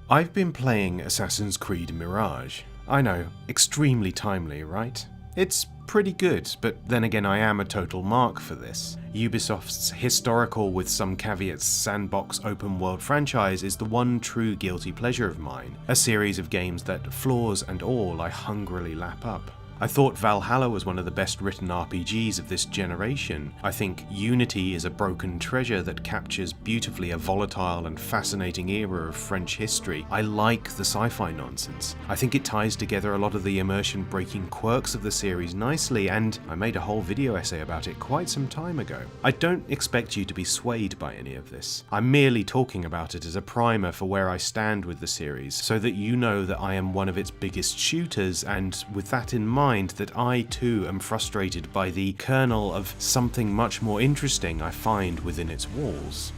I've been playing Assassin's Creed Mirage. I know, extremely timely, right? It's pretty good, but then again I am a total mark for this. Ubisoft's historical with some caveats sandbox open world franchise is the one true guilty pleasure of mine, a series of games that, flaws and all, I hungrily lap up. I thought Valhalla was one of the best written RPGs of this generation. I think Unity is a broken treasure that captures beautifully a volatile and fascinating era of French history. I like the sci-fi nonsense. I think it ties together a lot of the immersion-breaking quirks of the series nicely, and I made a whole video essay about it quite some time ago. I don't expect you to be swayed by any of this. I'm merely talking about it as a primer for where I stand with the series, so that you know that I am one of its biggest shooters, and with that in mind, that I too am frustrated by the kernel of something much more interesting I find within its walls.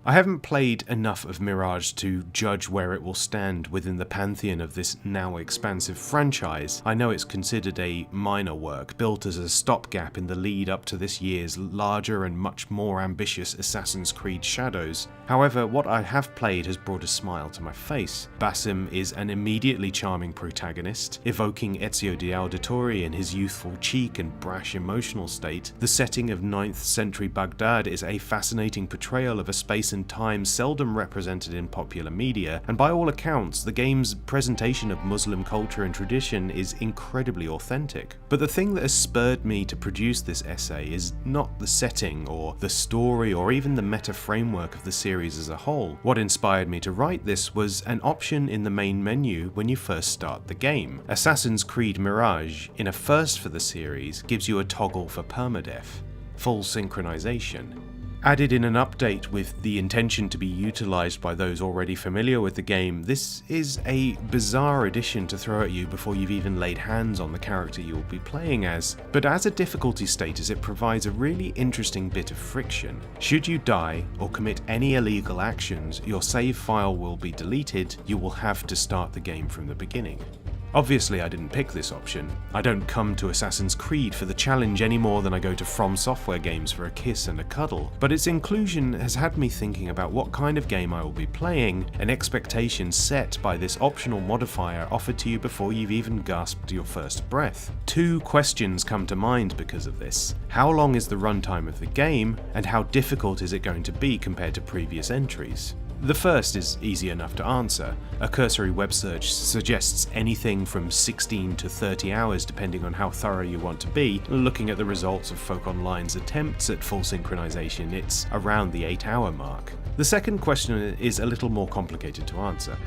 I haven't played enough of Mirage to judge where it will stand within the pantheon of this now expansive franchise. I know it's considered a minor work, built as a stopgap in the lead up to this year's larger and much more ambitious Assassin's Creed Shadows. However, what I have played has brought a smile to my face. Basim is an immediately charming protagonist, evoking Ezio di Auditore in his youthful cheek and brash emotional state. The setting of 9th century Baghdad is a fascinating portrayal of a space and time seldom represented in popular media, and by all accounts, the game's presentation of Muslim culture and tradition is incredibly authentic. But the thing that has spurred me to produce this essay is not the setting, or the story, or even the meta framework of the series as a whole. What inspired me to write this was an option in the main menu when you first start the game. Assassin's Creed Mirage, in a first for the series, gives you a toggle for perma-death, full synchronization. Added in an update with the intention to be utilised by those already familiar with the game, this is a bizarre addition to throw at you before you've even laid hands on the character you'll be playing as, but as a difficulty status it provides a really interesting bit of friction. Should you die or commit any illegal actions, your save file will be deleted. You will have to start the game from the beginning. Obviously I didn't pick this option. I don't come to Assassin's Creed for the challenge any more than I go to From Software games for a kiss and a cuddle, but its inclusion has had me thinking about what kind of game I will be playing, an expectation set by this optional modifier offered to you before you've even gasped your first breath. Two questions come to mind because of this. How long is the runtime of the game, and how difficult is it going to be compared to previous entries? The first is easy enough to answer. A cursory web search suggests anything from 16 to 30 hours depending on how thorough you want to be. Looking at the results of Folk Online's attempts at full synchronization, it's around the 8-hour mark. The second question is a little more complicated to answer.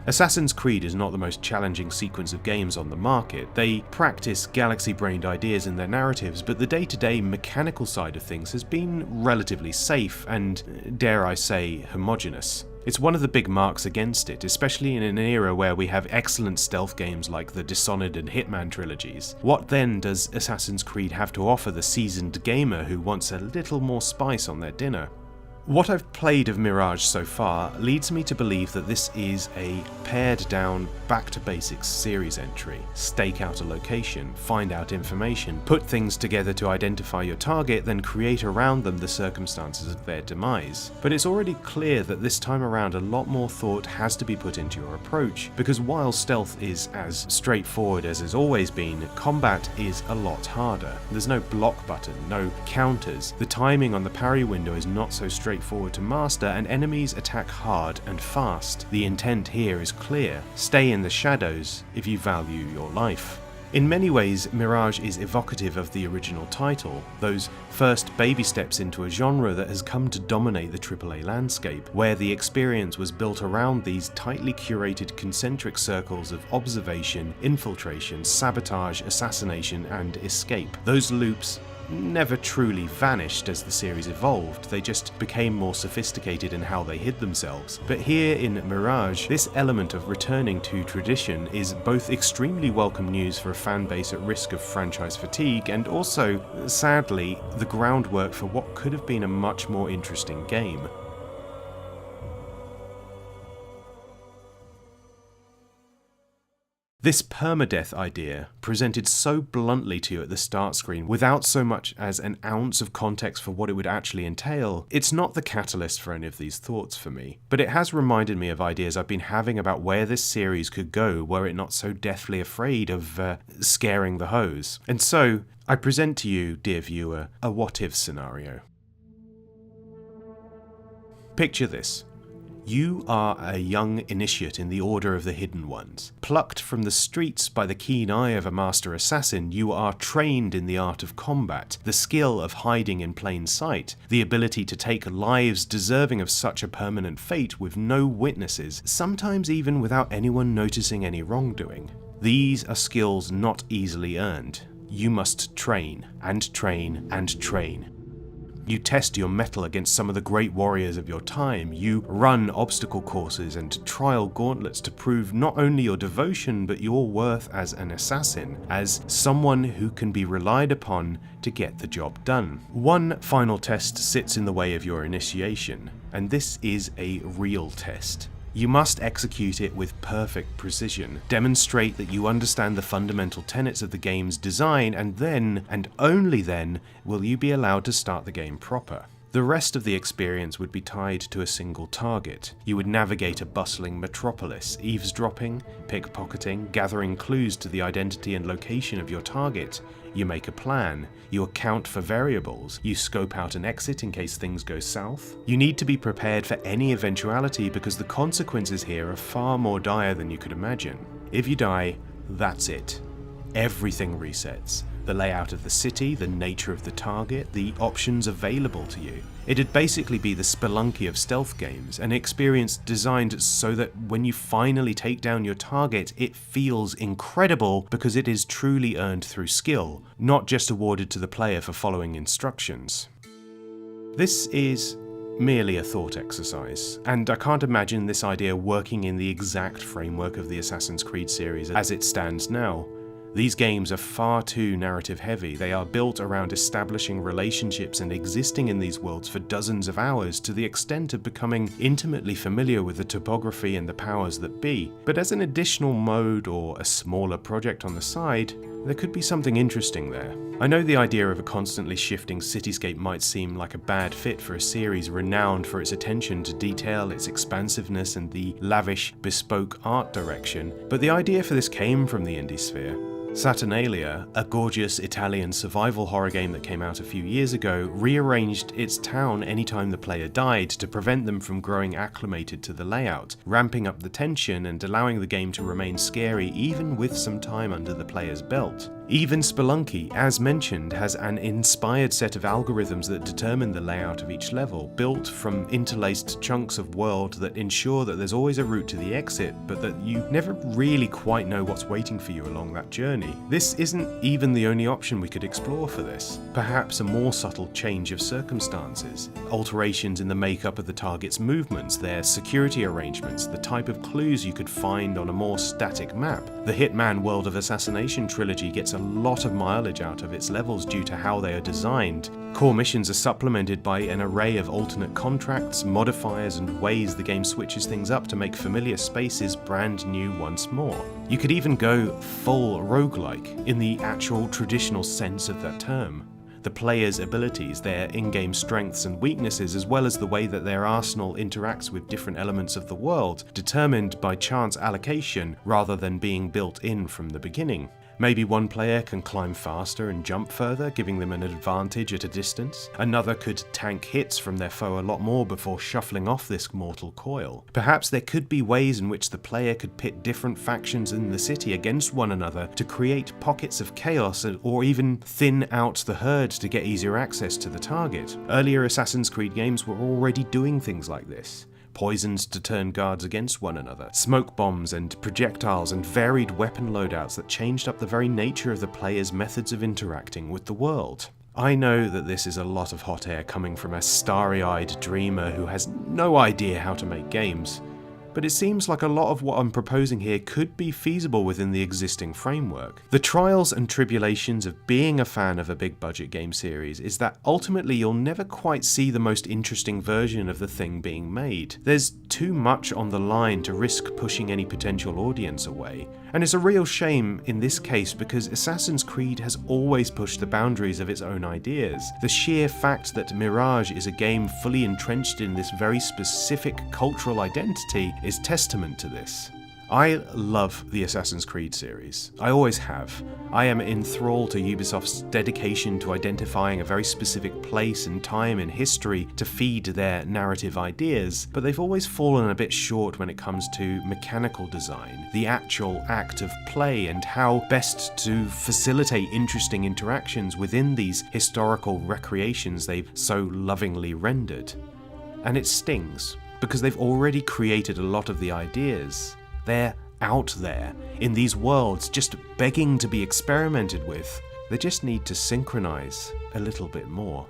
Assassin's Creed is not the most challenging sequence of games on the market. They practice galaxy-brained ideas in their narratives, but the day-to-day mechanical side of things has been relatively safe and, dare I say, homogeneous. It's one of the big marks against it, especially in an era where we have excellent stealth games like the Dishonored and Hitman trilogies. What then does Assassin's Creed have to offer the seasoned gamer who wants a little more spice on their dinner? What I've played of Mirage so far leads me to believe that this is a pared down, back to basics series entry. Stake out a location, find out information, put things together to identify your target, then create around them the circumstances of their demise. But it's already clear that this time around a lot more thought has to be put into your approach, because while stealth is as straightforward as it's always been, combat is a lot harder. There's no block button, no counters, the timing on the parry window is not so straightforward to master, and enemies attack hard and fast. The intent here is clear: stay in the shadows if you value your life. In many ways, Mirage is evocative of the original title, those first baby steps into a genre that has come to dominate the AAA landscape, where the experience was built around these tightly curated concentric circles of observation, infiltration, sabotage, assassination, and escape. Those loops never truly vanished as the series evolved, they just became more sophisticated in how they hid themselves. But here in Mirage, this element of returning to tradition is both extremely welcome news for a fanbase at risk of franchise fatigue, and also, sadly, the groundwork for what could have been a much more interesting game. This perma-death idea, presented so bluntly to you at the start screen without so much as an ounce of context for what it would actually entail, it's not the catalyst for any of these thoughts for me, but it has reminded me of ideas I've been having about where this series could go were it not so deathly afraid of scaring the hose. And so, I present to you, dear viewer, a what-if scenario. Picture this. You are a young initiate in the Order of the Hidden Ones. Plucked from the streets by the keen eye of a master assassin, you are trained in the art of combat, the skill of hiding in plain sight, the ability to take lives deserving of such a permanent fate with no witnesses, sometimes even without anyone noticing any wrongdoing. These are skills not easily earned. You must train, and train, and train. You test your mettle against some of the great warriors of your time. You run obstacle courses and trial gauntlets to prove not only your devotion but your worth as an assassin, as someone who can be relied upon to get the job done. One final test sits in the way of your initiation, and this is a real test. You must execute it with perfect precision, demonstrate that you understand the fundamental tenets of the game's design, and then, and only then, will you be allowed to start the game proper. The rest of the experience would be tied to a single target. You would navigate a bustling metropolis, eavesdropping, pickpocketing, gathering clues to the identity and location of your target. You make a plan, you account for variables, you scope out an exit in case things go south. You need to be prepared for any eventuality because the consequences here are far more dire than you could imagine. If you die, that's it. Everything resets. The layout of the city, the nature of the target, the options available to you. It'd basically be the Spelunky of stealth games, an experience designed so that when you finally take down your target, it feels incredible because it is truly earned through skill, not just awarded to the player for following instructions. This is merely a thought exercise, and I can't imagine this idea working in the exact framework of the Assassin's Creed series as it stands now. These games are far too narrative heavy. They are built around establishing relationships and existing in these worlds for dozens of hours to the extent of becoming intimately familiar with the topography and the powers that be. But as an additional mode or a smaller project on the side, there could be something interesting there. I know the idea of a constantly shifting cityscape might seem like a bad fit for a series renowned for its attention to detail, its expansiveness, and the lavish, bespoke art direction, but the idea for this came from the indie sphere. Saturnalia, a gorgeous Italian survival horror game that came out a few years ago, rearranged its town anytime the player died to prevent them from growing acclimated to the layout, ramping up the tension and allowing the game to remain scary even with some time under the player's belt. Even Spelunky, as mentioned, has an inspired set of algorithms that determine the layout of each level, built from interlaced chunks of world that ensure that there's always a route to the exit, but that you never really quite know what's waiting for you along that journey. This isn't even the only option we could explore for this. Perhaps a more subtle change of circumstances, alterations in the makeup of the target's movements, their security arrangements, the type of clues you could find on a more static map. The Hitman World of Assassination trilogy gets a lot of mileage out of its levels due to how they are designed. Core missions are supplemented by an array of alternate contracts, modifiers, and ways the game switches things up to make familiar spaces brand new once more. You could even go full roguelike in the actual traditional sense of that term. The player's abilities, their in-game strengths and weaknesses, as well as the way that their arsenal interacts with different elements of the world, determined by chance allocation rather than being built in from the beginning. Maybe one player can climb faster and jump further, giving them an advantage at a distance. Another could tank hits from their foe a lot more before shuffling off this mortal coil. Perhaps there could be ways in which the player could pit different factions in the city against one another to create pockets of chaos, or even thin out the herd to get easier access to the target. Earlier Assassin's Creed games were already doing things like this. Poisons to turn guards against one another, smoke bombs and projectiles, and varied weapon loadouts that changed up the very nature of the player's methods of interacting with the world. I know that this is a lot of hot air coming from a starry-eyed dreamer who has no idea how to make games, but it seems like a lot of what I'm proposing here could be feasible within the existing framework. The trials and tribulations of being a fan of a big budget game series is that ultimately you'll never quite see the most interesting version of the thing being made. There's too much on the line to risk pushing any potential audience away. And it's a real shame in this case because Assassin's Creed has always pushed the boundaries of its own ideas. The sheer fact that Mirage is a game fully entrenched in this very specific cultural identity is testament to this. I love the Assassin's Creed series. I always have. I am enthralled to Ubisoft's dedication to identifying a very specific place and time in history to feed their narrative ideas, but they've always fallen a bit short when it comes to mechanical design, the actual act of play, and how best to facilitate interesting interactions within these historical recreations they've so lovingly rendered. And it stings, because they've already created a lot of the ideas. They're out there, in these worlds, just begging to be experimented with. They just need to synchronize a little bit more.